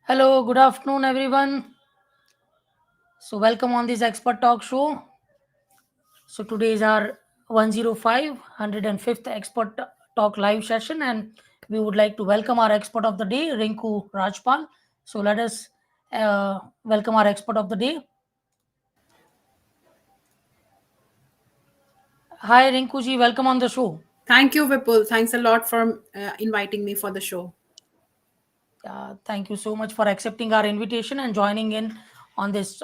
Hello, good afternoon, everyone. So, welcome on this Expert Talk show. So, today is our 105, 105th Expert Talk live session, and we would like to welcome our expert of the day, Rinkoo Rajpal. So, let us welcome our expert of the day. Hi, Rinku ji, welcome on the show. Thank you, Vipul. Thanks a lot for inviting me for the show. Thank you so much for accepting our invitation and joining in on this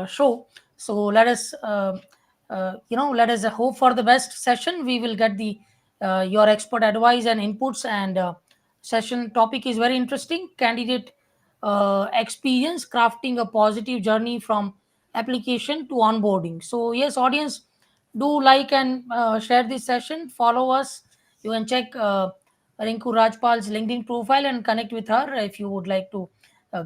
show. So let us hope for the best session. We will get the your expert advice and inputs. And session topic is very interesting. Candidate experience crafting a positive journey from application to onboarding. So yes, audience, do like and share this session. Follow us. You can check Rinku Rajpal's LinkedIn profile and connect with her if you would like to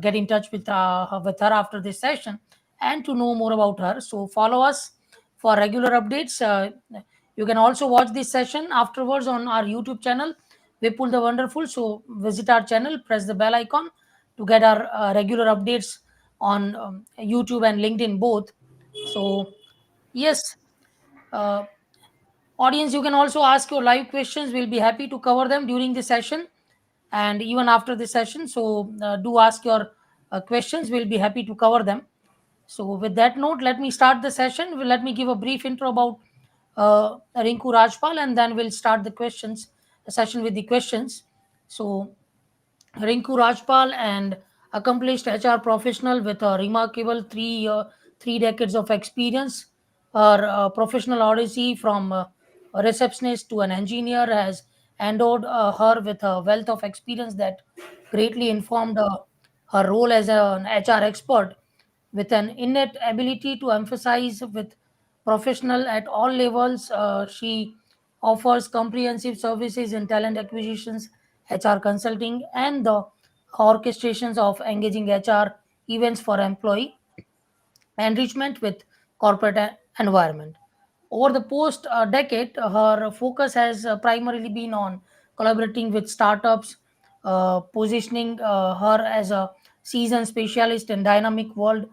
get in touch with her after this session and to know more about her. So follow us for regular updates. You can also watch this session afterwards on our YouTube channel, Vipul the Wonderful. So visit our channel, press the bell icon to get our regular updates on YouTube and LinkedIn both. So yes, uh, audience, you can also ask your live questions. We'll be happy to cover them during the session and even after the session. So do ask your questions. We'll be happy to cover them. So with that note, let me start the session. Let me give a brief intro about Rinku Rajpal, and then we'll start the session with the questions. So Rinku Rajpal, and accomplished HR professional with a remarkable 3 decades of experience. Her professional odyssey from a receptionist to an engineer has endowed her with a wealth of experience that greatly informed her role as an HR expert with an innate ability to emphasize with professional at all levels. She offers comprehensive services in talent acquisitions, HR consulting, and the orchestrations of engaging HR events for employee enrichment with corporate environment. Over the post decade, her focus has primarily been on collaborating with startups, positioning her as a seasoned specialist in dynamic world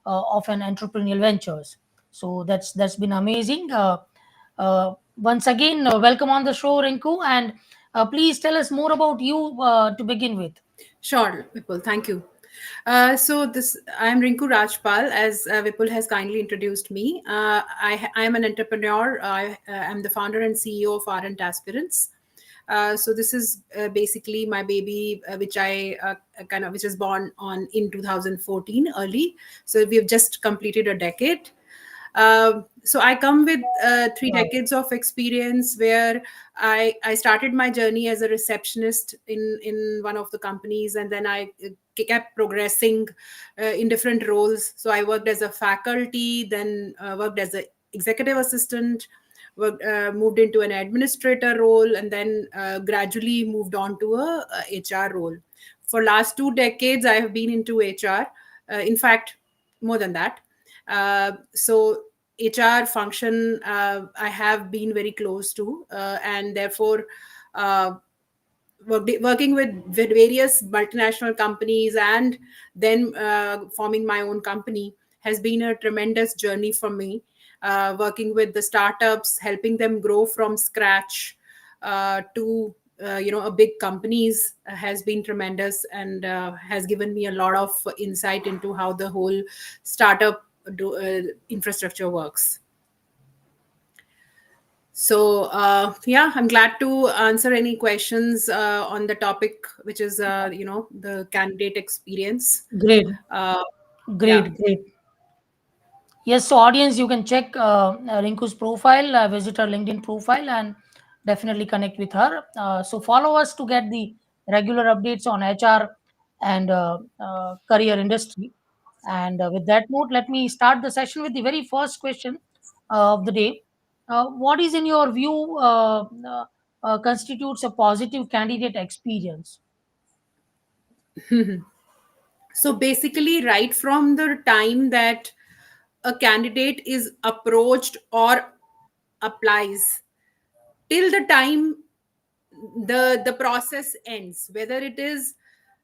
of an entrepreneurial ventures. So that's been amazing. Once again, welcome on the show, Rinku, and please tell us more about you to begin with. Sure, Vipul. Thank you. I'm Rinku Rajpal, as Vipul has kindly introduced me. I am an entrepreneur. I am the founder and CEO of Ardent Aspirants. So this is basically my baby, which was born on in 2014 early. So we have just completed a decade. So I come with three Wow. decades of experience where I started my journey as a receptionist in one of the companies, and then I kept progressing in different roles. So I worked as a faculty, then worked as an executive assistant, moved into an administrator role, and then gradually moved on to a HR role. For last 2 decades, I have been into HR. In fact, more than that. So HR function I have been very close to, and therefore uh, working with various multinational companies and then forming my own company has been a tremendous journey for me. Working with the startups, helping them grow from scratch to a big companies has been tremendous and has given me a lot of insight into how the whole startup infrastructure works. So, yeah, I'm glad to answer any questions on the topic, which is, the candidate experience. Great, Uh, yeah. great. Yes, so audience, you can check Rinku's profile, visit her LinkedIn profile, and definitely connect with her. So follow us to get the regular updates on HR and career industry. And with that note, let me start the session with the very first question of the day. What is, in your view, constitutes a positive candidate experience? So basically, right from the time that a candidate is approached or applies till the time the process ends, whether it is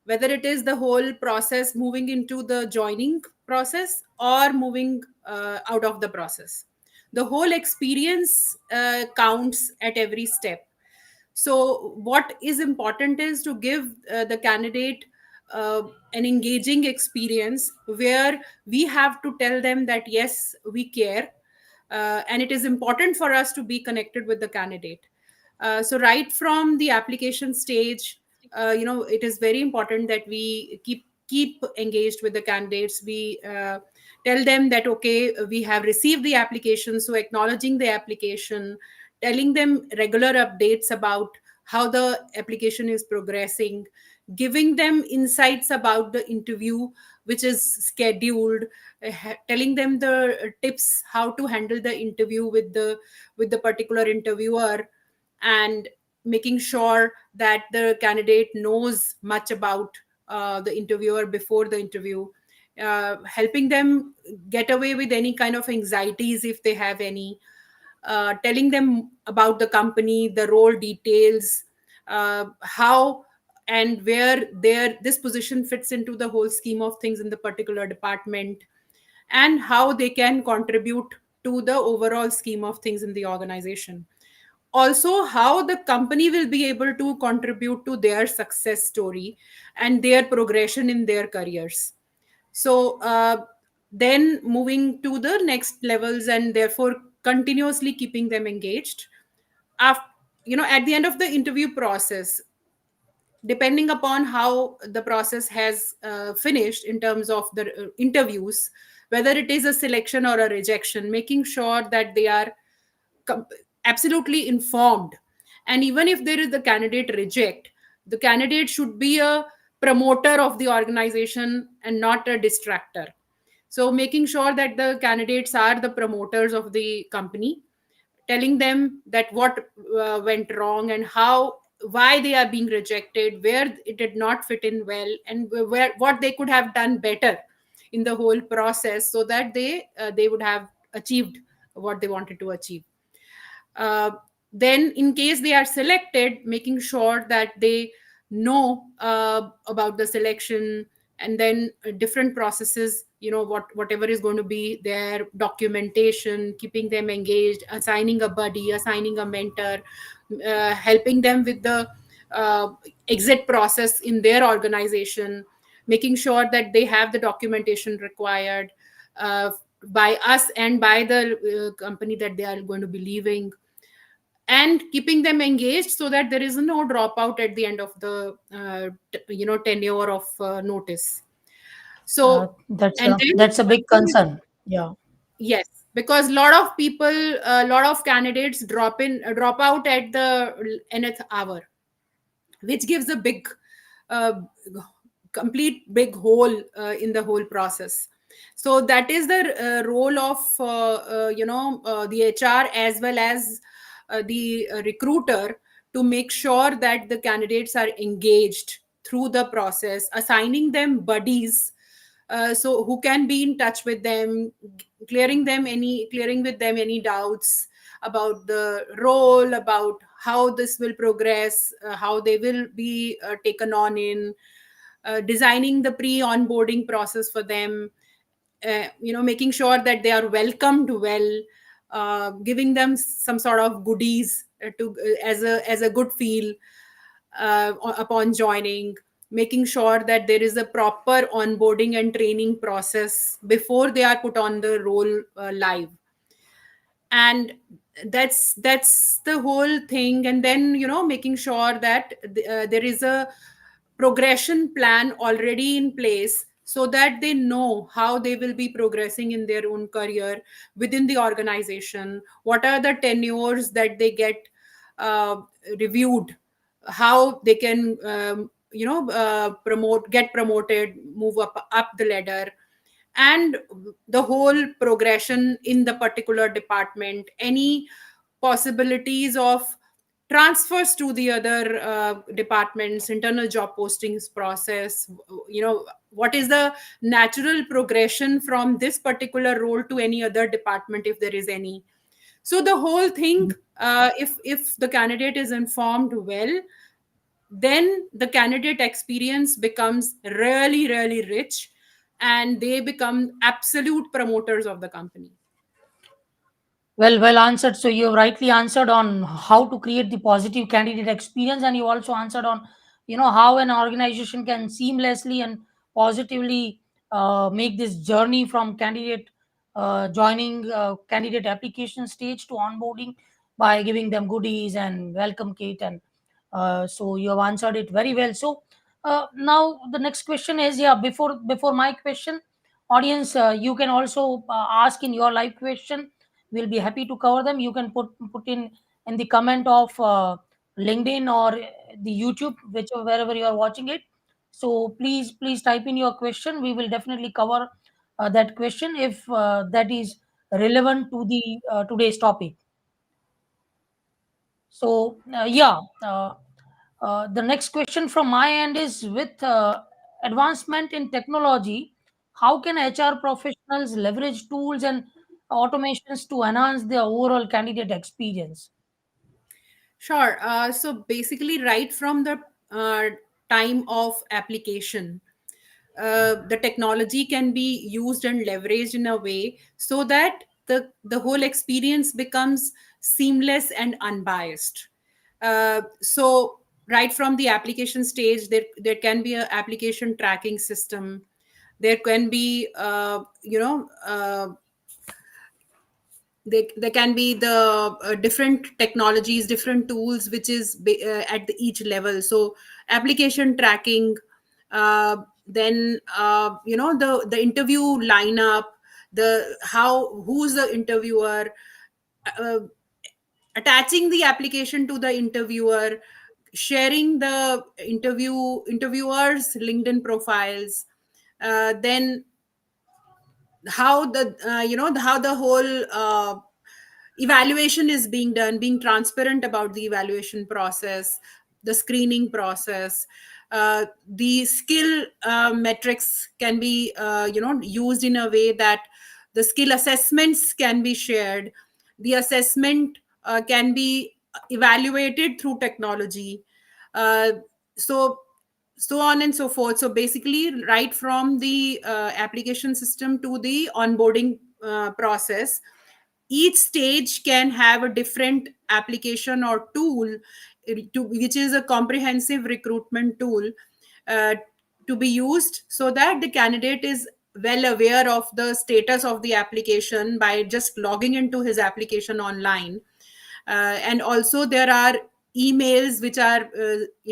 whether it is the whole process moving into the joining process or moving out of the process. The whole experience counts at every step. So what is important is to give the candidate uh, an engaging experience where we have to tell them that yes, we care, and it is important for us to be connected with the candidate. So right from the application stage, it is very important that we keep engaged with the candidates. We tell them that okay, we have received the application, so acknowledging the application, telling them regular updates about how the application is progressing, giving them insights about the interview which is scheduled, telling them the tips how to handle the interview with the particular interviewer, and making sure that the candidate knows much about the interviewer before the interview, helping them get away with any kind of anxieties if they have any, telling them about the company, the role details, how and where this position fits into the whole scheme of things in the particular department, and how they can contribute to the overall scheme of things in the organization. Also, how the company will be able to contribute to their success story and their progression in their careers. So, then moving to the next levels and therefore continuously keeping them engaged. After, at the end of the interview process, depending upon how the process has finished in terms of the interviews, whether it is a selection or a rejection, making sure that they are com- absolutely informed. And even if there is the candidate reject, the candidate should be a promoter of the organization and not a distractor. So making sure that the candidates are the promoters of the company, telling them that what went wrong and how, why they are being rejected, where it did not fit in well, and where what they could have done better in the whole process, so that they would have achieved what they wanted to achieve. uh, then in case they are selected, making sure that they know about the selection, and then different processes, whatever is going to be their documentation, keeping them engaged, assigning a buddy, assigning a mentor, helping them with the uh, exit process in their organization, making sure that they have the documentation required uh, by us and by the company that they are going to be leaving, and keeping them engaged so that there is no dropout at the end of the tenure of notice. So, and then That's a big also, concern. Yeah. yes, because a lot of people, a lot of candidates drop out at the nth hour, which gives a big uh, complete big hole in the whole process. So that is the role of the HR as well as the recruiter, to make sure that the candidates are engaged through the process, assigning them buddies, so who can be in touch with them, clearing with them any doubts about the role, about how this will progress, how they will be taken on in, designing the pre onboarding process for them, making sure that they are welcomed well, giving them some sort of goodies to as a good feel upon joining, making sure that there is a proper onboarding and training process before they are put on the role live. And that's the whole thing. And then making sure that there is a progression plan already in place, so that they know how they will be progressing in their own career within the organization, what are the tenures that they get uh, reviewed, how they can get promoted, move up the ladder, and the whole progression in the particular department, any possibilities of transfers to the other departments, internal job postings process, what is the natural progression from this particular role to any other department if there is any. So the whole thing, if the candidate is informed well, then the candidate experience becomes really, really rich, and they become absolute promoters of the company. Well answered. So you have rightly answered on how to create the positive candidate experience, and you also answered on, how an organization can seamlessly and positively make this journey from candidate joining candidate application stage to onboarding by giving them goodies and welcome kit, and so you have answered it very well. So now the next question is, yeah, before my question, audience, you can also ask in your live question. We'll be happy to cover them. You can put in the comment of LinkedIn or the YouTube, whichever wherever you are watching it. So please type in your question. We will definitely cover that question if that is relevant to the today's topic. So the next question from my end is, with advancement in technology, how can HR professionals leverage tools and automations to enhance their overall candidate experience? Sure. So basically, right from the uh, time of application, the technology can be used and leveraged in a way so that the whole experience becomes seamless and unbiased. So right from the application stage, there can be an application tracking system. There can be there can be the different technologies, different tools, which is at each level. So application tracking, then the interview lineup, the how who's the interviewer, uh, attaching the application to the interviewer, sharing the interviewers LinkedIn profiles, then how the how the whole evaluation is being done, being transparent about the evaluation process, the screening process. The skill metrics can be used in a way that the skill assessments can be shared, the assessment can be evaluated through technology. uh, so so on and so forth. So basically, right from the application system to the onboarding process, each stage can have a different application or tool, which is a comprehensive recruitment tool, uh, to be used so that the candidate is well aware of the status of the application by just logging into his application online. And also there are emails which are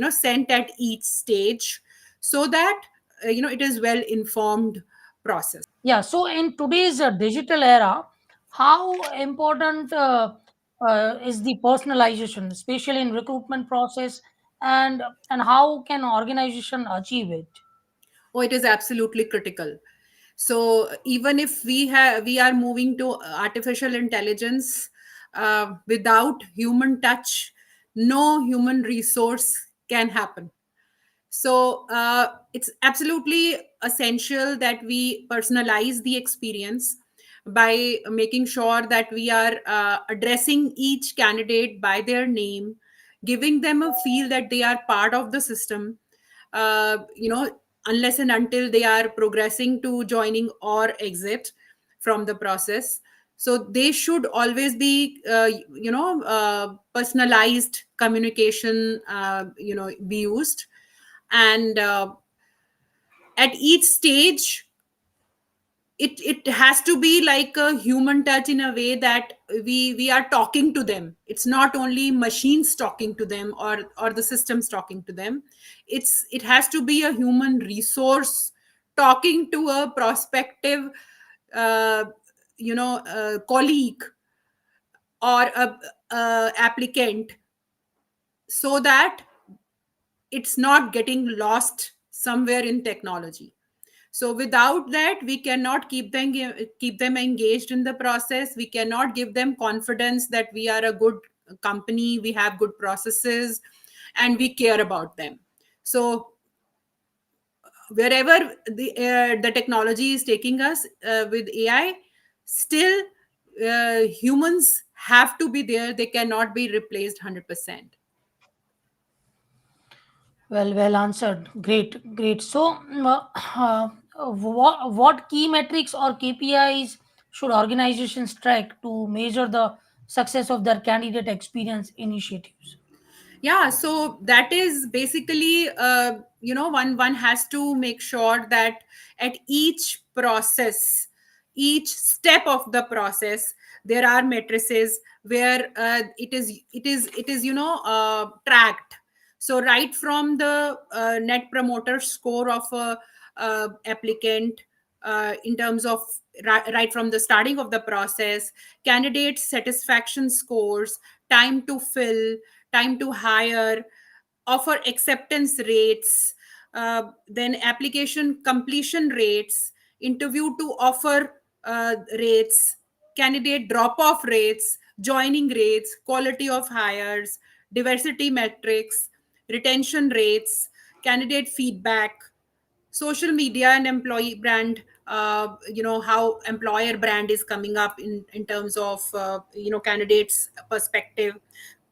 sent at each stage, so that it is well informed process. Yeah. So in today's digital era, how important is the personalization, especially in recruitment process, and how can organization achieve it? Oh, it is absolutely critical. So even if we are moving to artificial intelligence, without human touch, no human resource can happen. So it's absolutely essential that we personalize the experience by making sure that we are addressing each candidate by their name, giving them a feel that they are part of the system, unless and until they are progressing to joining or exit from the process. So they should always be personalized communication be used. And at each stage, it has to be like a human touch, in a way that we are talking to them. It's not only machines talking to them, or the systems talking to them. It has to be a human resource talking to a prospective uh, colleague or a applicant, so that it's not getting lost somewhere in technology. So without that, we cannot keep them engaged in the process. We cannot give them confidence that we are a good company, we have good processes, and we care about them. So wherever the technology is taking us with AI, still humans have to be there. They cannot be replaced 100%. Well answered. Great, great. So, what key metrics or KPIs should organizations track to measure the success of their candidate experience initiatives? Yeah, so that is basically, one has to make sure that at each process, each step of the process, there are matrices where it is tracked. So right from the net promoter score of a applicant, in terms of right from the starting of the process, candidate satisfaction scores, time to fill, time to hire, offer acceptance rates, then application completion rates, interview to offer rates, candidate drop off rates, joining rates, quality of hires, diversity metrics, retention rates, candidate feedback, social media and employee brand, how employer brand is coming up in terms of candidates perspective,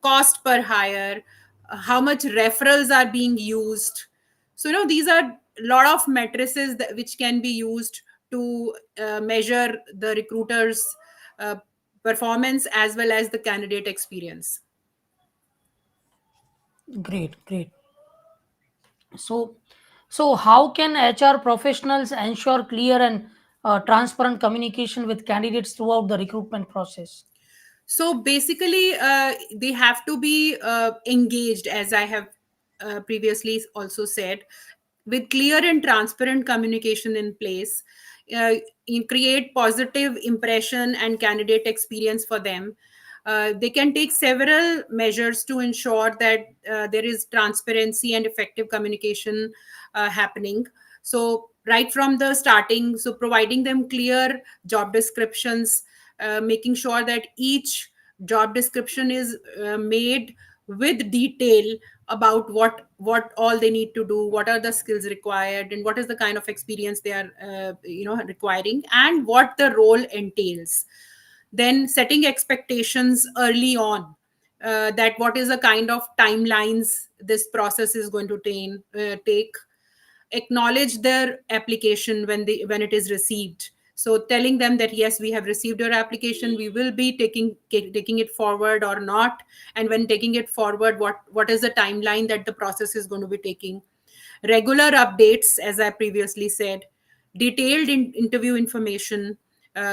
cost per hire, how much referrals are being used. So these are a lot of matrices which can be used to measure the recruiters performance as well as the candidate experience. Great, great. So, so how can HR professionals ensure clear and transparent communication with candidates throughout the recruitment process? So basically, they have to be engaged, as I have previously also said, with clear and transparent communication in place. Create positive impression and candidate experience for them. They can take several measures to ensure that there is transparency and effective communication happening. So right from the starting, so providing them clear job descriptions, making sure that each job description is made with detail about what all they need to do, what are the skills required, and what is the kind of experience they are requiring, and what the role entails. Then setting expectations early on, that what is the kind of timelines this process is going to take. Acknowledge their application when it is received, so telling them that yes, we have received your application, we will be taking it forward or not, and when taking it forward, what is the timeline that the process is going to be taking. Regular updates, as I previously said. Detailed interview information,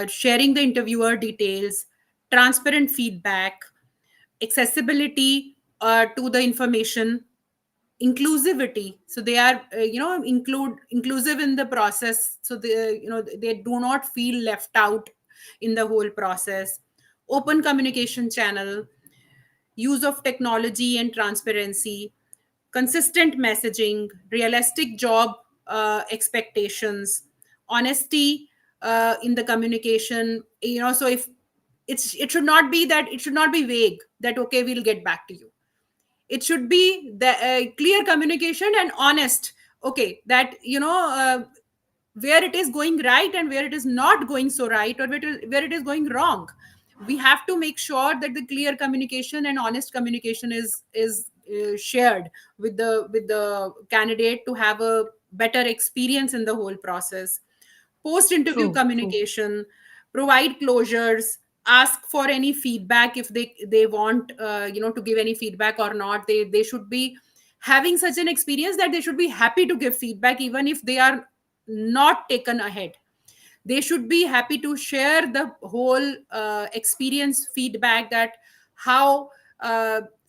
sharing the interviewer details, transparent feedback, accessibility to the information, inclusivity, so they are inclusive in the process, so they do not feel left out in the whole process. Open communication channel, use of technology and transparency, consistent messaging, realistic job expectations, honesty in the communication. So if it should not be that, it should not be vague that okay, we'll get back to you. It should be the clear communication and honest. Okay, that where it is going right and where it is not going so right, or where it is going wrong. We have to make sure that the clear communication and honest communication is shared with the candidate to have a better experience in the whole process. Post interview True, true. communication, provide closures, ask for any feedback if they want to give any feedback or not. They should be having such an experience that they should be happy to give feedback even if they are not taken ahead. They should be happy to share the whole experience feedback, that how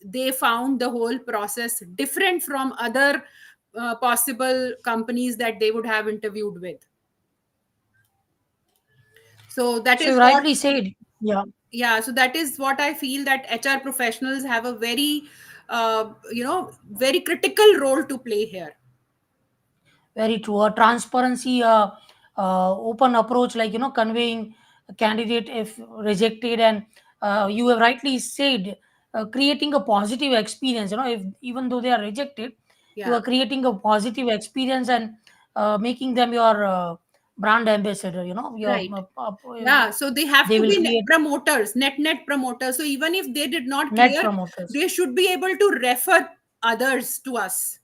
they found the whole process different from other possible companies that they would have interviewed with. So that So you is what, rightly said, yeah. yeah, so that is what I feel, that HR professionals have a very very critical role to play here. Very true. A transparency, open approach, like conveying a candidate if rejected, and you have rightly said, creating a positive experience. If even though they are rejected, you Yeah, are creating a positive experience and making them your brand ambassador. Your right. Yeah, so they have they to will be create net promoters, so even if they did not net clear, promoters. they should be able to refer others to us.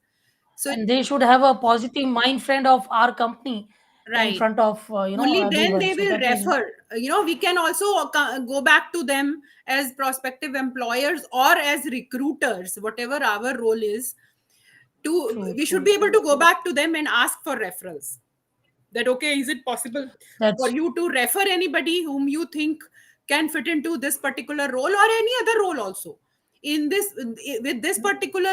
So And they should have a positive mind friend of our company in right, front of only then everyone. they So will that is refer. We can also go back to them as prospective employers or as recruiters, whatever our role is. To true, We should true, be able true, to go true. back to them and ask for referrals, that okay, is it possible for That's you to refer anybody whom you think can fit into this particular role or any other role also in this, with this particular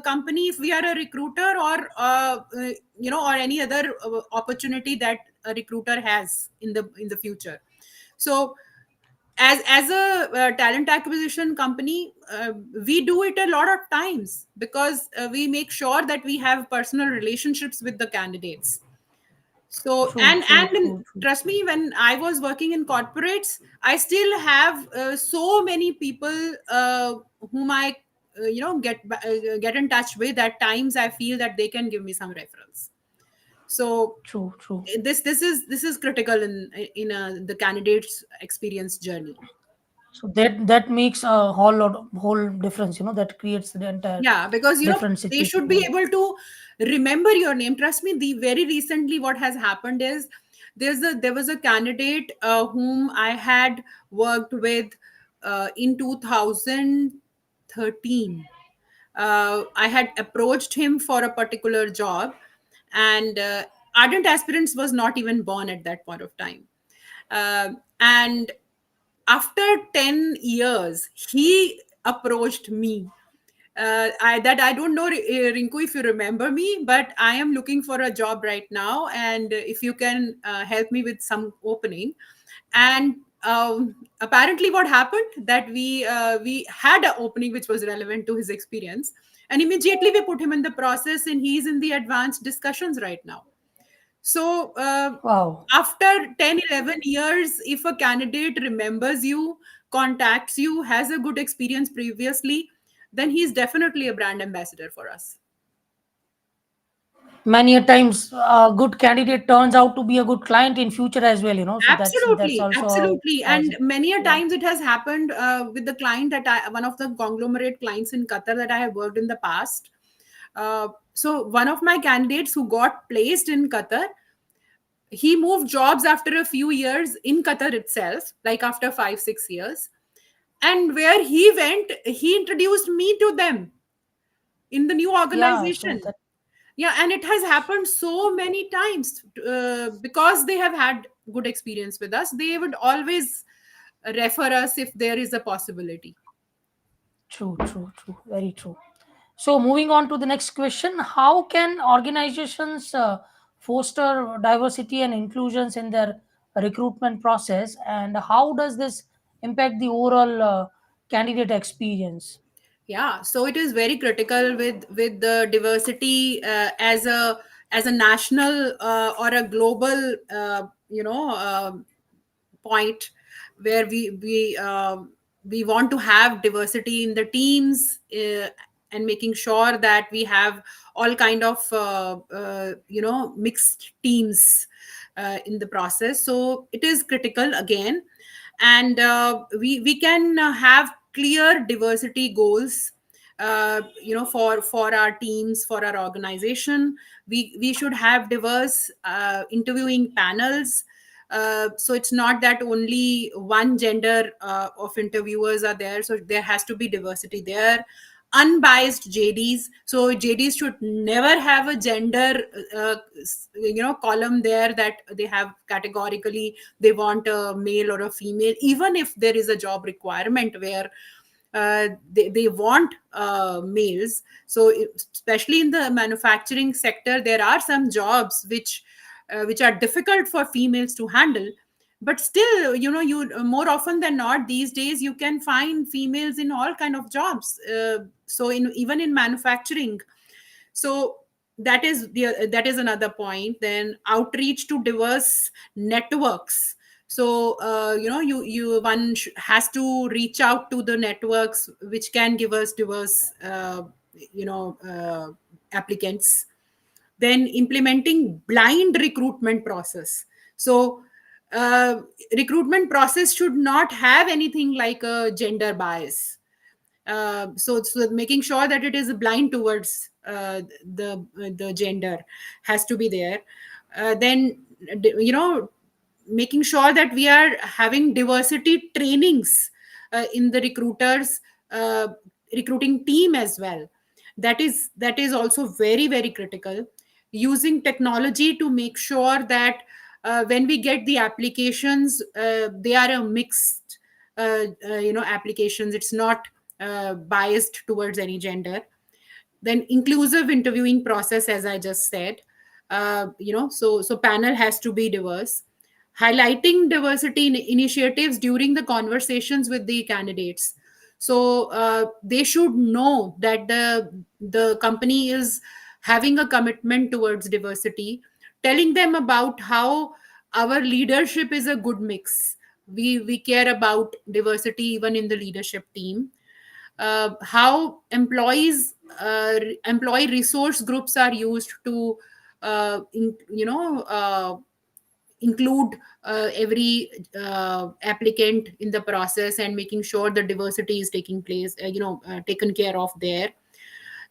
company, if we are a recruiter, or any other opportunity that a recruiter has in the future. So as a talent acquisition company, we do it a lot of times because we make sure that we have personal relationships with the candidates. So true, and true, true, true. trust me, when I was working in corporates, I still have so many people whom I get in touch with. At times I feel that they can give me some referrals. So True, true. this is critical in the candidate's experience journey. So that makes a whole difference. That creates the entire Yeah, because different they situation. should be able to remember your name. Trust me, the very recently what has happened is there was a candidate whom I had worked with in 2013. I had approached him for a particular job, and ardent aspirants was not even born at that point of time. And after 10 years he approached me. I don't know, Rinku, if you remember me, but I am looking for a job right now, and if you can help me with some opening. And apparently, what happened that we had an opening which was relevant to his experience, and immediately we put him in the process, and he's in the advanced discussions right now. So Wow. after 10, 11 years, if a candidate remembers you, contacts you, has a good experience previously, then he's definitely a brand ambassador for us. Many a times a good candidate turns out to be a good client in future as well. So that's Absolutely, also how it absolutely. has And it. many a Yeah. times it has happened with the client one of the conglomerate clients in Qatar that I have worked in the past. So one of my candidates who got placed in Qatar, he moved jobs after a few years in Qatar itself, like after 5, 6 years. And where he went, he introduced me to them in the new Yeah, so organization. that Yeah, and it has happened so many times because they have had good experience with us. They would always refer us if there is a possibility. true, true, true, very true. So moving on to the next question, how can organizations foster diversity and inclusions in their recruitment process, and how does this impact the overall candidate experience? Yeah, so it is very critical with the diversity as a national or a global point, where we want to have diversity in the teams, and making sure that we have all kind of mixed teams in the process. So it is critical again, and we can have clear diversity goals, for our teams, for our organization. We should have diverse interviewing panels, so it's not that only one gender of interviewers are there, so there has to be diversity there. Unbiased JDs, so JDs should never have a gender column there, that they have categorically they want a male or a female, even if there is a job requirement where they want males. So especially in the manufacturing sector, there are some jobs which are difficult for females to handle. But still, you more often than not these days you can find females in all kind of jobs, so in even in manufacturing. So that is another point. Then outreach to diverse networks. So has to reach out to the networks which can give us diverse applicants. Then implementing blind recruitment process. So recruitment process should not have anything like a gender bias. So making sure that it is blind towards the gender has to be there. Then making sure that we are having diversity trainings in the uh, recruiting team as well. That is also very very critical. Using technology to make sure that when we get the applications, they are a mixed applications. It's not biased towards any gender. Then inclusive interviewing process, as I just said. So panel has to be diverse. Highlighting diversity initiatives during the conversations with the candidates. So they should know that the company is having a commitment towards diversity, telling them about how our leadership is a good mix. We care about diversity even in the leadership team. How employee resource groups are used to include every applicant in the process, and making sure the diversity is taking place, taken care of there.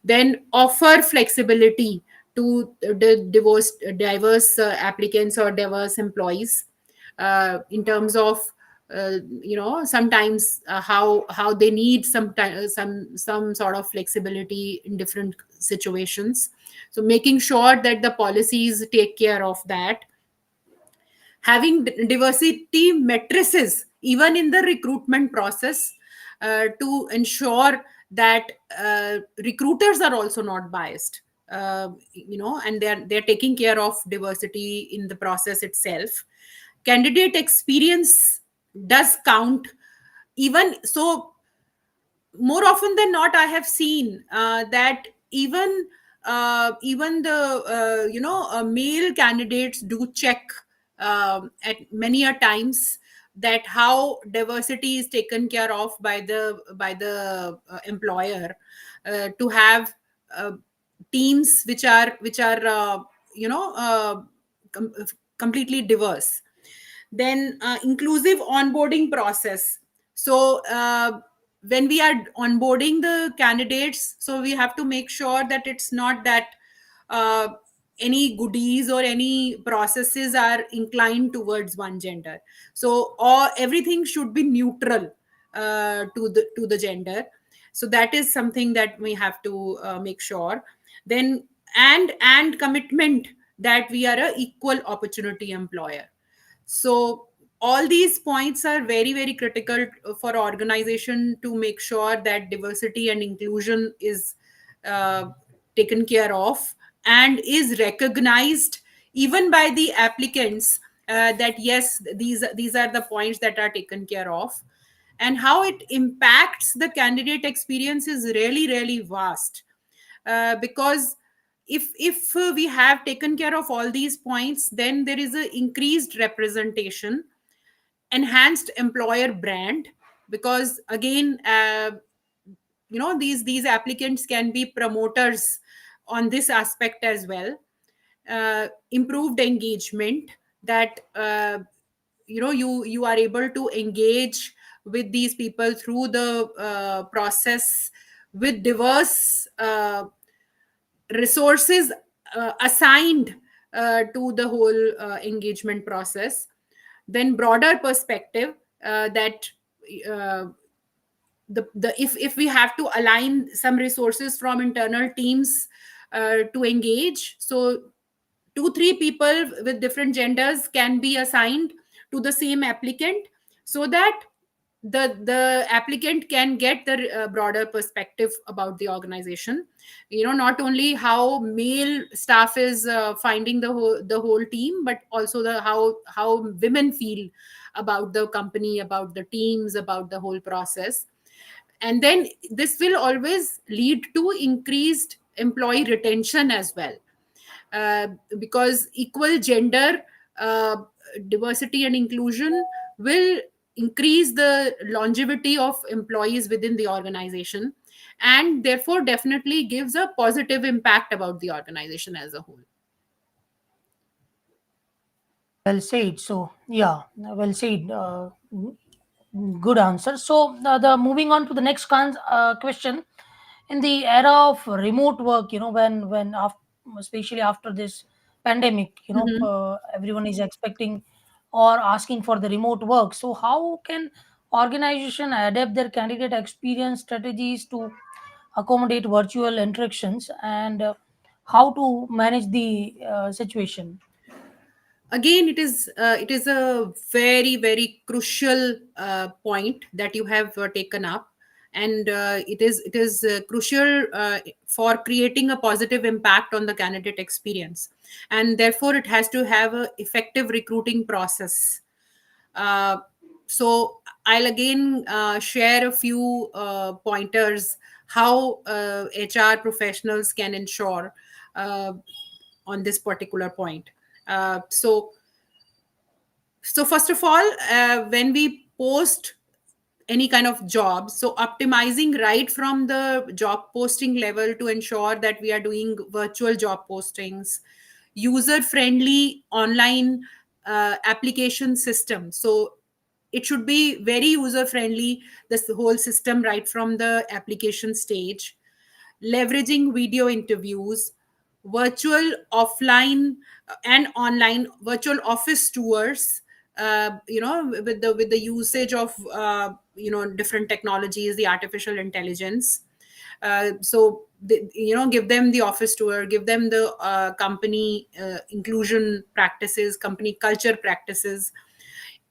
Then offer flexibility to the diverse applicants or diverse employees, in terms of sometimes how they need some sort of flexibility in different situations. So making sure that the policies take care of that. Having diversity matrices even in the recruitment process, to ensure that recruiters are also not biased, and they're taking care of diversity in the process itself. Candidate experience does count. Even so, more often than not, I have seen that even the male candidates do check at many a times that how diversity is taken care of by the employer, to have uh, teams which are you know uh, com- completely diverse. Then inclusive onboarding process. So when we are onboarding the candidates, so we have to make sure that it's not that uh, any goodies or any processes are inclined towards one gender. So all everything should be neutral to the gender. So that is something that we have to make sure. Then and commitment that we are a equal opportunity employer. So all these points are very very critical for organization to make sure that diversity and inclusion is uh, taken care of and is recognized even by the applicants, that yes, these are the points that are taken care of. And how it impacts the candidate experience is really really vast, because if we have taken care of all these points, then there is a increased representation, enhanced employer brand. Because again, these applicants can be promoters on this aspect as well. Improved engagement, that you are able to engage with these people through the process, with diverse resources assigned to the whole engagement process. Then broader perspective, that uh, the if we have to align some resources from internal teams to engage, so 2 3 people with different genders can be assigned to the same applicant, so that the applicant can get the broader perspective about the organization. Not only how male staff is finding the whole team, but also the how women feel about the company, about the teams, about the whole process. And then this will always lead to increased employee retention as well, uh, because equal gender uh, diversity and inclusion will increase the longevity of employees within the organization, and therefore definitely gives a positive impact about the organization as a whole. Well said. So, yeah, well said. Good answer. So, the moving on to the next question. in the era of remote work, when especially after this pandemic, Mhm. everyone is expecting or asking for the remote work. So how can organization adapt their candidate experience strategies to accommodate virtual interactions, and how to manage the situation? Again, it is a very very crucial point that you have taken up, and it is crucial for creating a positive impact on the candidate experience, and therefore it has to have a effective recruiting process. uh, so I'll again share a few pointers how HR professionals can ensure uh, on this particular point. So first of all, when we post any kind of job, so optimizing right from the job posting level to ensure that we are doing virtual job postings, user friendly online application system. So it should be very user friendly, this whole system right from the application stage, leveraging video interviews, virtual offline and online virtual office tours, with the usage of different technologies, the artificial intelligence. Give them the office tour, give them the company inclusion practices, company culture practices,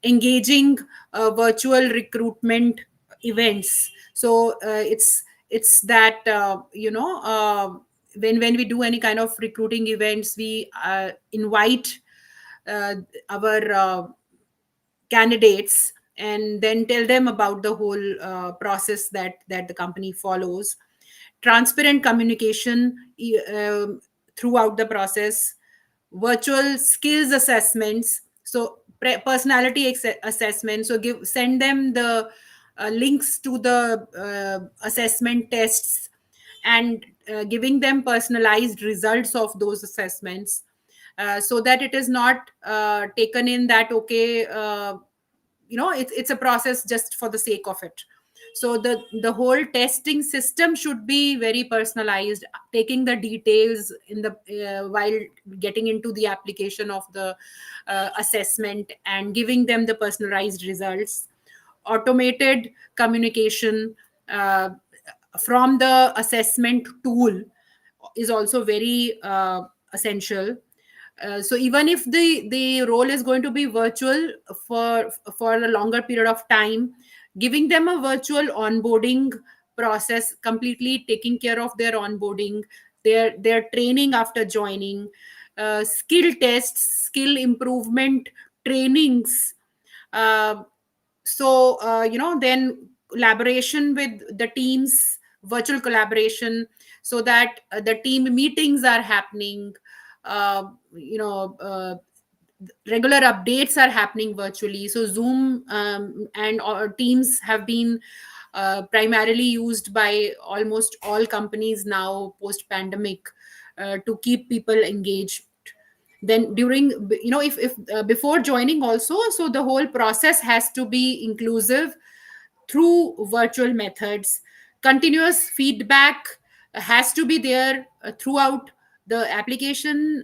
engaging virtual recruitment events. So it's that when we do any kind of recruiting events, we invite our candidates and then tell them about the whole process that the company follows. Transparent communication throughout the process, virtual skills assessments, so personality assessment. So give send them the links to the assessment tests, and giving them personalized results of those assessments, so that it is not taken in that okay, it's a process just for the sake of it. So the whole testing system should be very personalized, taking the details in the while getting into the application of the assessment and giving them the personalized results. Automated communication uh, from the assessment tool is also very essential. So even if the role is going to be virtual for a longer period of time, giving them a virtual onboarding process, completely taking care of their onboarding, their training after joining, skill tests, skill improvement trainings. uh, then collaboration with the teams, virtual collaboration, so that the team meetings are happening, uh, you know regular updates are happening virtually. So Zoom and Teams have been primarily used by almost all companies now post pandemic, to keep people engaged. Then during, if before joining also, so the whole process has to be inclusive through virtual methods. Continuous feedback has to be there throughout the application,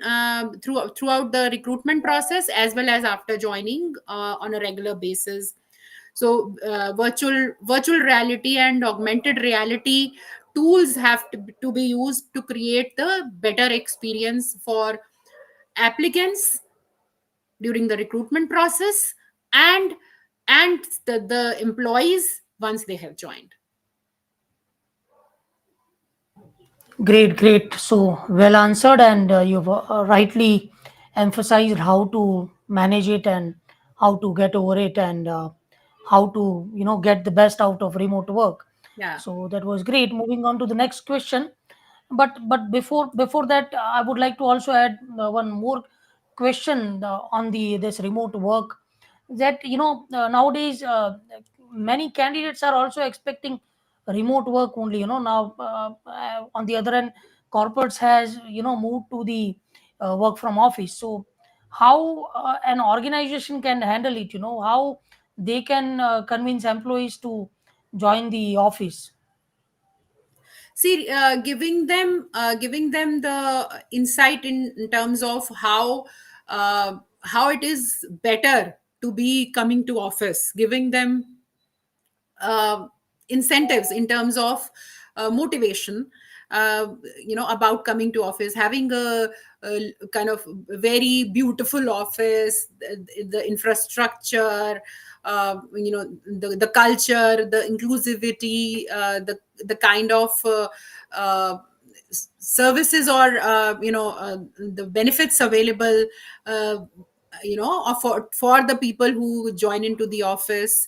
throughout the recruitment process, as well as after joining on a regular basis. So virtual reality and augmented reality tools have to be used to create the better experience for applicants during the recruitment process, and the employees once they have joined. Great, great. So well answered, and you've rightly emphasized how to manage it and how to get over it, and how to get the best out of remote work. Yeah. So that was great. Moving on to the next question, but before that, I would like to also add one more question on the this remote work, that nowadays many candidates are also expecting remote work only. Now, on the other hand, corporates has moved to the work from office. So how an organization can handle it, how they can convince employees to join the office? See, giving them the insight in terms of how it is better to be coming to office, giving them uh, incentives in terms of motivation, uh, about coming to office, having a kind of very beautiful office, the infrastructure, the culture, the inclusivity, the kind of uh, services or the benefits available, uh, for the people who join into the office.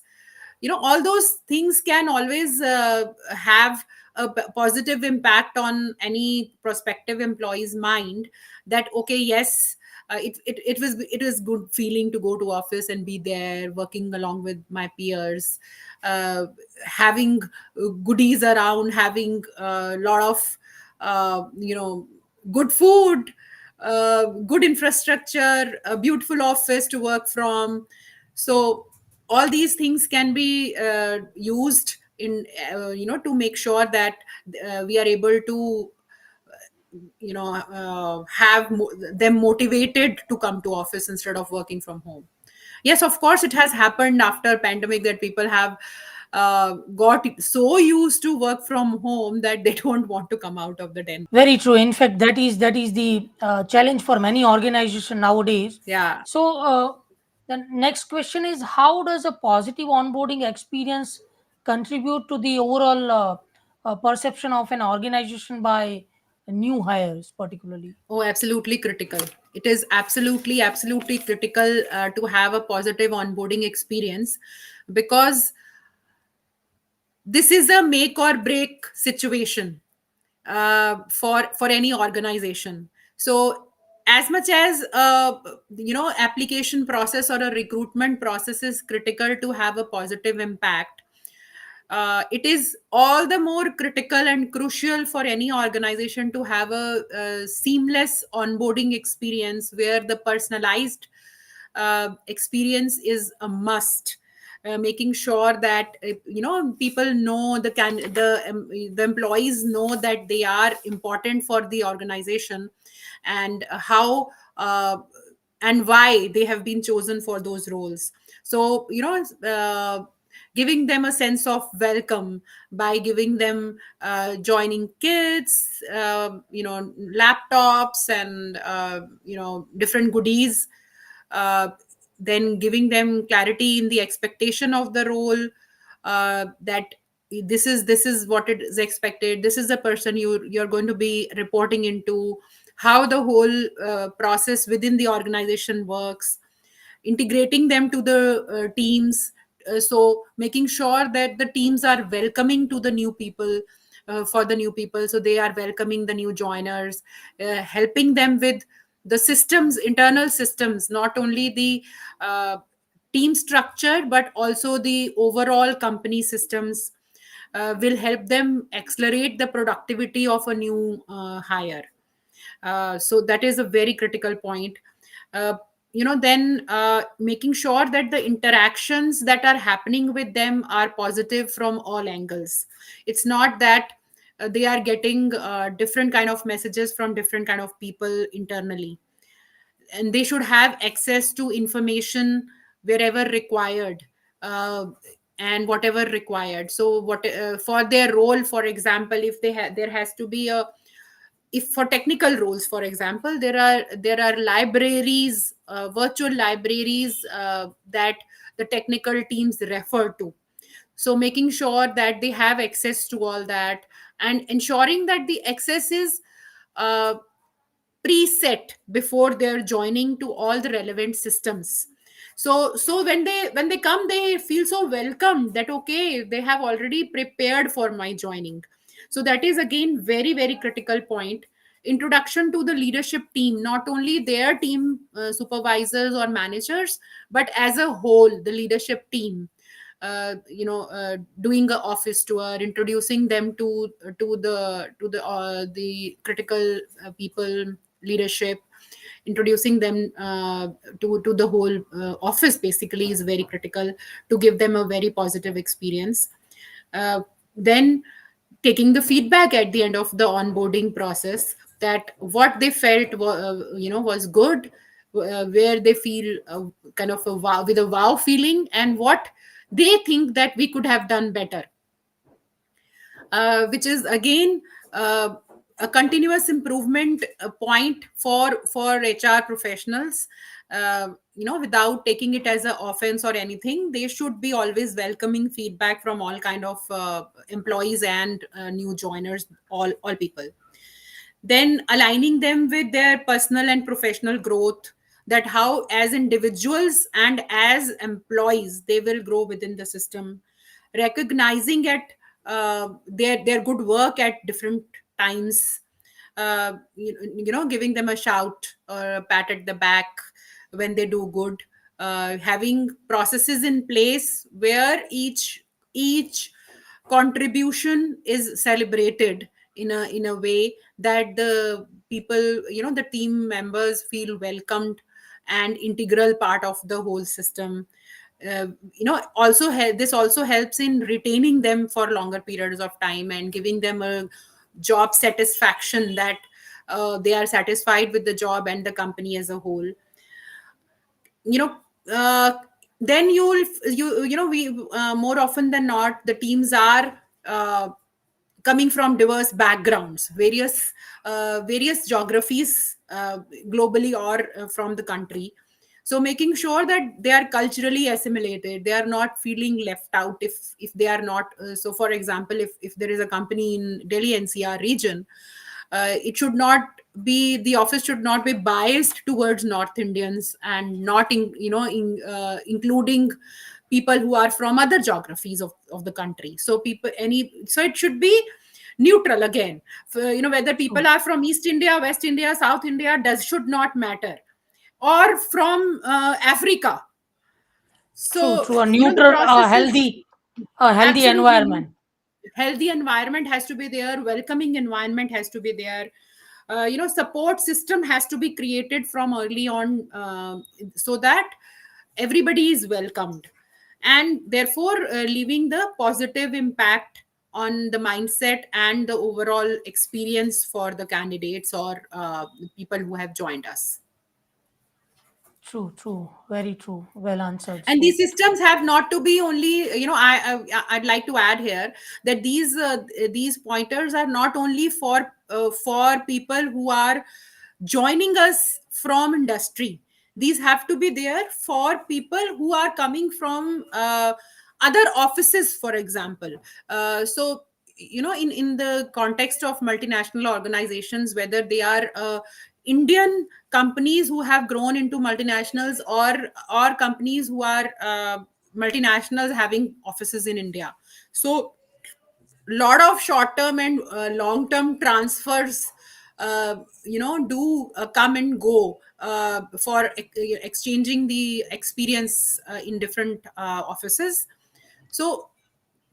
All those things can always have a positive impact on any prospective employee's mind, that okay, yes, it was good feeling to go to office and be there working along with my peers, having goodies around, having a lot of good food, good infrastructure, a beautiful office to work from. So all these things can be used in to make sure that we are able to have them motivated to come to office instead of working from home. Yes, of course, it has happened after pandemic that people have got so used to work from home that they don't want to come out of the den. Very true. In fact, that is the challenge for many organizations nowadays. Yeah. So, the next question is, how does a positive onboarding experience contribute to the overall perception of an organization by new hires, particularly? Oh, absolutely critical. It is absolutely critical to have a positive onboarding experience, because this is a make or break situation for any organization. So as much as application process or a recruitment process is critical to have a positive impact, it is all the more critical and crucial for any organization to have a seamless onboarding experience where the personalized experience is a must. Making sure that people know the employees know that they are important for the organization, and how and why they have been chosen for those roles. So giving them a sense of welcome by giving them joining kits, laptops, and different goodies, uh, then giving them clarity in the expectation of the role, that this is what it is expected, this is the person you're going to be reporting into, how the whole process within the organization works, integrating them to the teams. So making sure that the teams are welcoming to the new people, for the new people, so they are welcoming the new joiners, helping them with the systems, internal systems, not only the uh, team structure but also the overall company systems, will help them accelerate the productivity of a new hire. So that is a very critical point. uh, then making sure that the interactions that are happening with them are positive from all angles. It's not that they are getting different kind of messages from different kind of people internally, and they should have access to information wherever required, uh, and whatever required. So what for their role, for example, if there has to be a, if for technical roles, for example, there are libraries, virtual libraries, that the technical teams refer to. So making sure that they have access to all that, and ensuring that the access is uh, preset before they're joining to all the relevant systems. So when they come, they feel so welcome that okay, they have already prepared for my joining. So that is again very very critical point. Introduction to the leadership team, not only their team supervisors or managers, but as a whole the leadership team, doing a office tour, introducing them to the critical people leadership, introducing them to the whole office basically is very critical to give them a very positive experience. Then taking the feedback at the end of the onboarding process, that what they felt was good, where they feel kind of a wow, with a wow feeling, and what they think that we could have done better, which is again a continuous improvement point for HR professionals. Without taking it as an offense or anything, they should be always welcoming feedback from all kind of employees and new joiners, all people. Then aligning them with their personal and professional growth, that how as individuals and as employees they will grow within the system, recognizing at their good work at different times, giving them a shout or a pat at the back when they do good, having processes in place where each contribution is celebrated in a way that the people, the team members feel welcomed and integral part of the whole system. Also this also helps in retaining them for longer periods of time and giving them a job satisfaction, that they are satisfied with the job and the company as a whole. you know uh, then we more often than not, the teams are coming from diverse backgrounds, various geographies, globally or from the country. So making sure that they are culturally assimilated, they are not feeling left out if they are not. So for example, if there is a company in Delhi NCR region, it should not be, the office should not be biased towards North Indians and not including people who are from other geographies of the country. So it should be neutral again. Whether people True, are from East India, West India, South India, does should not matter, or from Africa. true, So true. A the neutral, processes, a healthy absolutely, environment. healthy environment has to be there, welcoming environment has to be there. Support system has to be created from early on, so that everybody is welcomed, and therefore leaving the positive impact on the mindset and the overall experience for the candidates or people who have joined us. True, true, very true. Well answered. And these So, systems have not to be only, I'd like to add here that these pointers are not only for people who are joining us from industry. These have to be there for people who are coming from other offices, for example. So in the context of multinational organizations, whether they are Indian companies who have grown into multinationals, or companies who are multinationals having offices in India. So lot of short term and long term transfers do come and go for exchanging the experience in different offices. So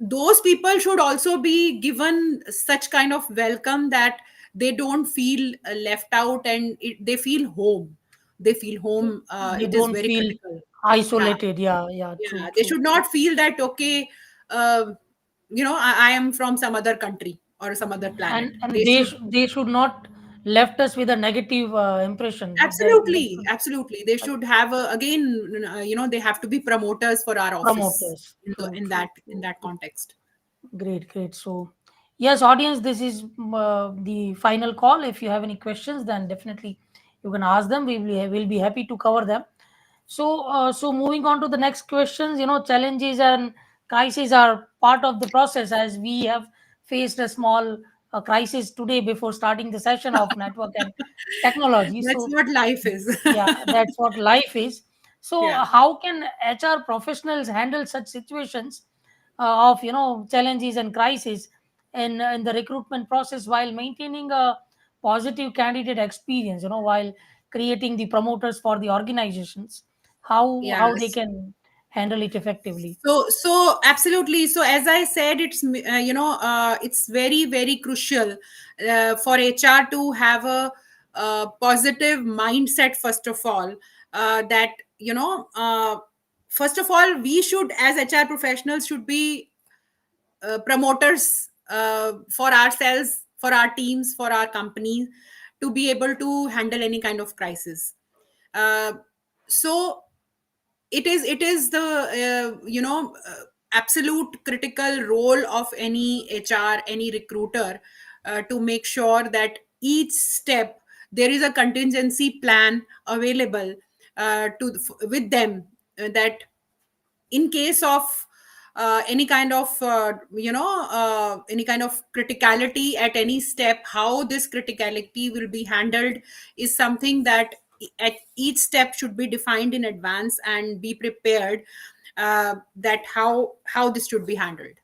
those people should also be given such kind of welcome that they don't feel left out, and they feel home. They feel home. they It is don't very feel critical. Yeah, isolated. Yeah, yeah, true, yeah, they true. should not feel that, okay, uh, I am from some other country or some other planet. And They should, they should not left us with a negative impression. They absolutely, should absolutely, they uh, should have again, they have to be promoters for our office promoters. in, the, True, in true, that in true. that context. Great, great. So, yes, audience, this is the final call. If you have any questions, then definitely you can ask them. Will be happy to cover them. So, so moving on to the next questions, challenges and crises are part of the process, as we have faced a small crisis today before starting the session of network and technology. That's So, what life is. yeah, that's what life is. So, Yeah. how can HR professionals handle such situations of challenges and crises in the recruitment process while maintaining a positive candidate experience? While creating the promoters for the organizations, how they Yes. can handle it effectively. So absolutely. So as I said, it's very very crucial for HR to have a positive mindset first of all. That first of all, we should, as HR professionals, should be promoters for ourselves, for our teams, for our company, to be able to handle any kind of crisis. uh, so it is the absolute critical role of any HR, any recruiter, to make sure that each step there is a contingency plan available with them, that in case of any kind of criticality at any step, how this criticality will be handled is something that at each step should be defined in advance and be prepared, that how this should be handled.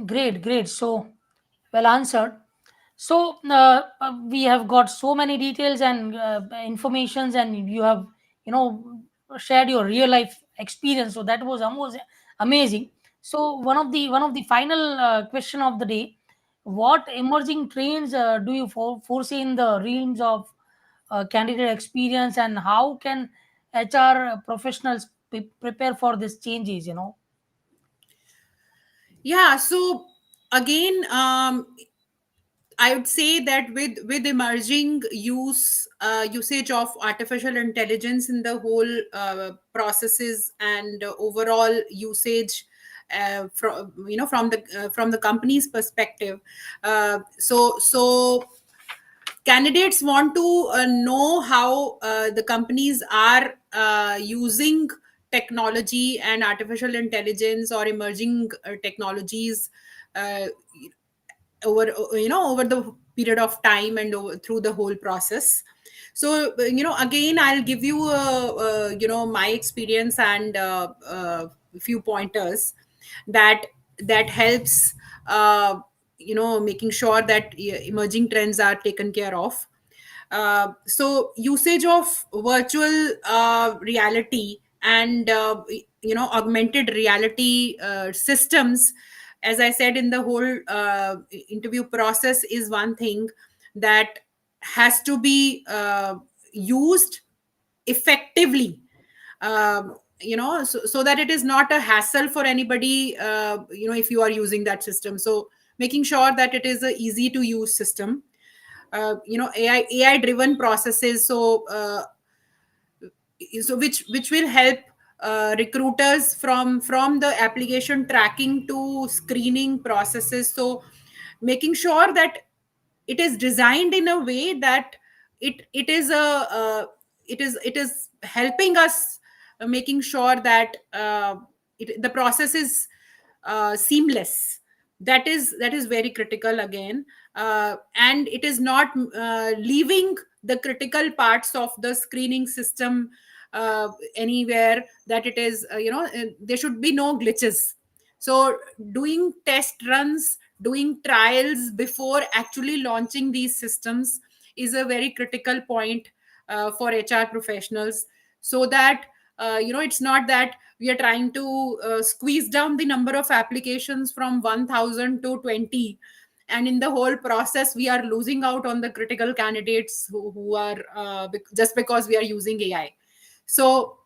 Great, great. So, well answered. So, we have got so many details and informations, and you have, you know, shared your real life experience. So that was almost amazing. So, one of the final question of the day: what emerging trends do you foresee in the realms of candidate experience, and how can HR professionals prepare for these changes? Yeah, so again, I would say that with emerging usage of artificial intelligence in the whole processes and overall usage, from the company's perspective. So candidates want to know how the companies are using technology and artificial intelligence or emerging technologies, uh, over the period of time and through the whole process. So again, I'll give you my experience and a few pointers that helps making sure that emerging trends are taken care of. So usage of virtual reality and augmented reality systems, as I said in the whole interview process, is one thing that has to be used effectively, so that it is not a hassle for anybody, if you are using that system. So making sure that it is a easy to use system, AI driven processes, so which will help recruiters from the application tracking to screening processes. So making sure that it is designed in a way that it is a it is helping us, making sure that the process is seamless. That is very critical again, and it is not leaving the critical parts of the screening system anywhere, that it is there should be no glitches. So doing test runs, doing trials before actually launching these systems is a very critical point for HR professionals, so that it's not that we are trying to squeeze down the number of applications from 1000 to 20, and in the whole process we are losing out on the critical candidates who are just because we are using AI. So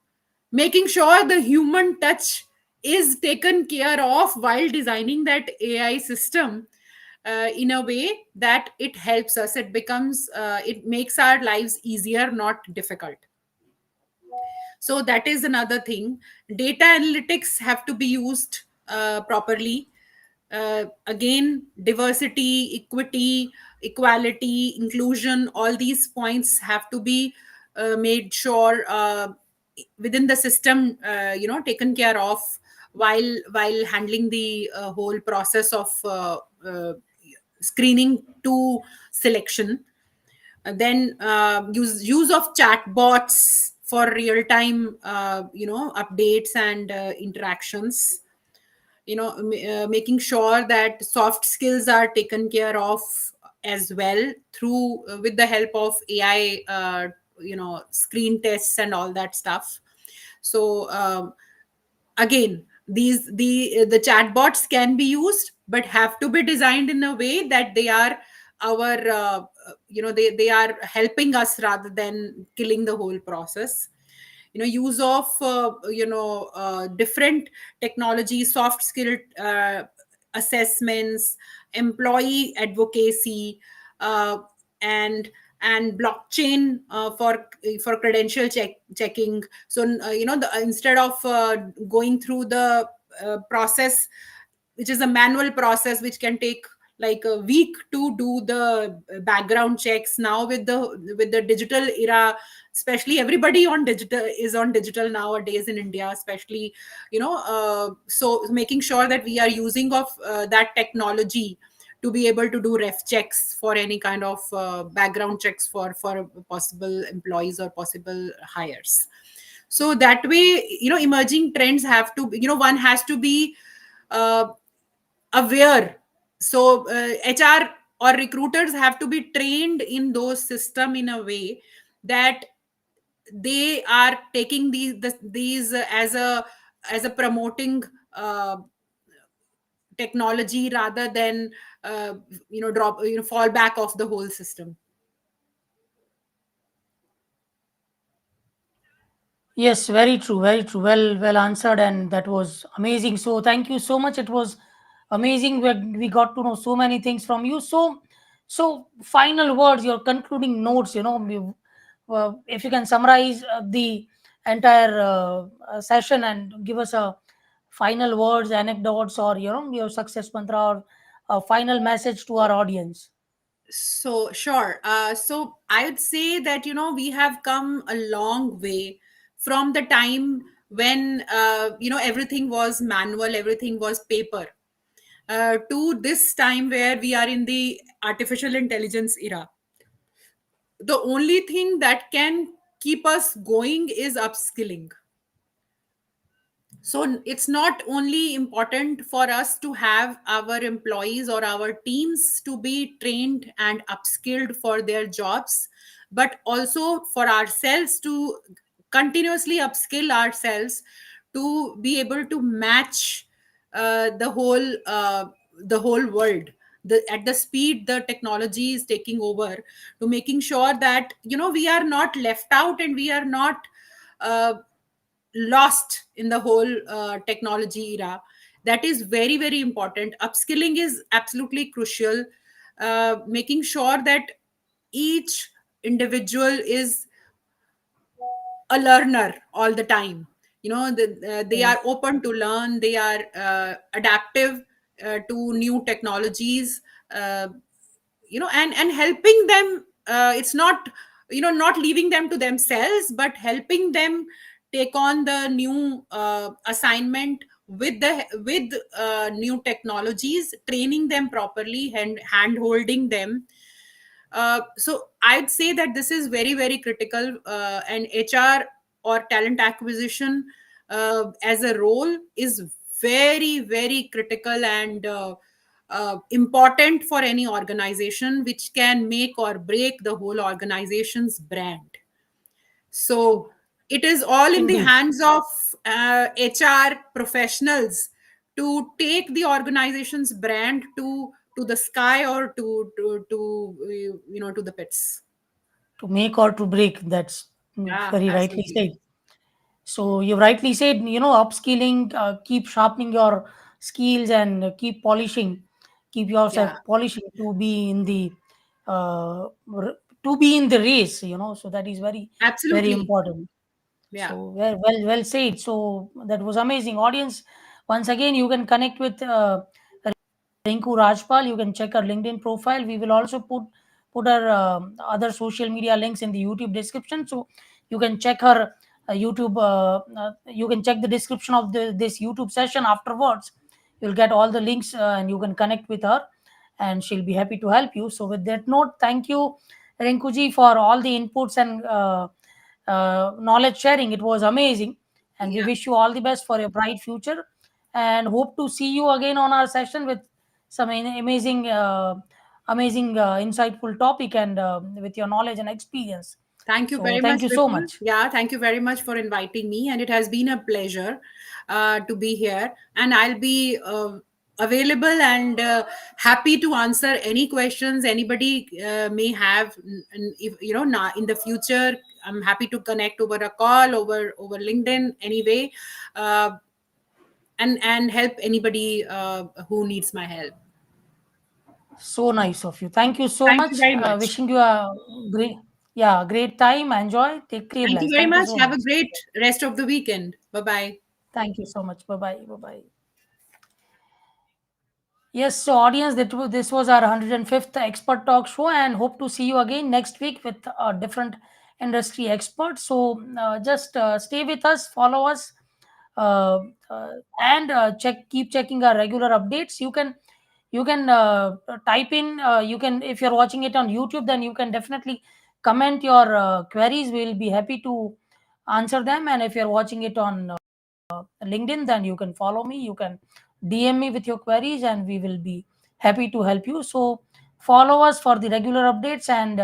making sure the human touch is taken care of while designing that AI system, in a way that it helps us, it makes our lives easier, not difficult. So that is another thing. Data analytics have to be used properly. Again, diversity, equity, equality, inclusion, all these points have to be made sure within the system, taken care of while handling the whole process of screening to selection. Then use of chatbots for real time updates and interactions. Making sure that soft skills are taken care of as well, through with the help of AI, screen tests and all that stuff. So again, the chatbots can be used, but have to be designed in a way that they are our they are helping us rather than killing the whole process. use of different technology, soft skill assessments, employee advocacy, uh, and blockchain for credential checking. So instead of going through the process, which is a manual process which can take like a week to do the background checks, now with the digital era, especially everybody on digital is on digital nowadays in India, especially, so making sure that we are using of that technology to be able to do ref checks for any kind of background checks for possible employees or possible hires. So that way, emerging trends have to, one has to be uh, aware. So HR or recruiters have to be trained in those system in a way that they are taking these as a promoting uh, technology, rather than uh, drop, fall back of the whole system. Yes, very true, very true. Well answered, and that was amazing. So thank you so much. It was amazing. We got to know so many things from you. So final words, your concluding notes. If you can summarize the entire session and give us a final words, anecdotes, or your success mantra, or a final message to our audience. So sure. So I would say that we have come a long way from the time when everything was manual, everything was paper, to this time where we are in the artificial intelligence era. The only thing that can keep us going is upskilling. So it's not only important for us to have our employees or our teams to be trained and upskilled for their jobs, but also for ourselves to continuously upskill ourselves to be able to match the whole world, at the speed the technology is taking over, to making sure that we are not left out and we are not uh, lost in the whole technology era. That is very, very important. Upskilling is absolutely crucial. Making sure that each individual is a learner all the time. They are open to learn, they are adaptive to new technologies, uh, and helping them. It's not, not leaving them to themselves, but helping them take on the new assignment with new technologies, training them properly and hand holding them. So I'd say that this is very, very critical, and HR or talent acquisition as a role is very, very critical and important for any organization, which can make or break the whole organization's brand. So it is all in the Indeed. hands of HR professionals to take the organization's brand to the sky, or to the pits. To make or to break. That's Yeah, very rightly absolutely. said. So you rightly said, upskilling, keep sharpening your skills, and keep yourself Yeah, polishing to be in the to be in the race. So that is very, very absolutely. important. Yeah. So well said. So that was amazing. Audience, once again, you can connect with Rinkoo Rajpal. You can check her LinkedIn profile. We will also put her other social media links in the YouTube description. So you can check her YouTube. You can check the description of this YouTube session afterwards. You'll get all the links, and you can connect with her, and she'll be happy to help you. So with that note, thank you, Rinkuji, for all the inputs and knowledge sharing. It was amazing, and we Yeah. wish you all the best for your bright future, and hope to see you again on our session with some amazing, insightful topic, and with your knowledge and experience. Thank you So very much, thank you so Vipul. much. Yeah, thank you very much for inviting me, and it has been a pleasure to be here. And I'll be available and happy to answer any questions anybody may have. And if in the future, I'm happy to connect over a call, over LinkedIn anyway, uh, and help anybody who needs my help. So nice of you. Thank you so Thank you much. very much. Wishing you a great, yeah, great time. Enjoy. Stay Thank you blessed. very Thank you much. so Have a much. great rest of the weekend. Bye bye. Thank you so much. Bye bye. Bye bye. Yes, so audience, this was our 105th expert talk show, and hope to see you again next week with a different industry expert. So just stay with us, follow us, uh, uh, and keep checking our regular updates. You can type in, you can, if you're watching it on YouTube, then you can definitely comment your queries. We'll be happy to answer them. And if you're watching it on LinkedIn, then you can follow me. You can DM me with your queries, and we will be happy to help you. So follow us for the regular updates, and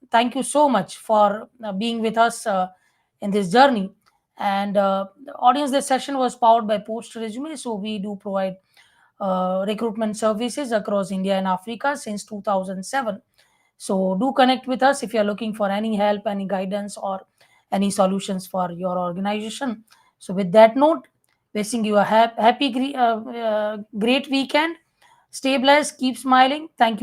thank you so much for being with us in this journey. And the audience, this session was powered by Post Resume. So we do provide recruitment services across India and Africa since 2007. So do connect with us if you're looking for any help, any guidance, or any solutions for your organization. So with that note, wishing you a happy, great weekend. Stay blessed, keep smiling. Thank you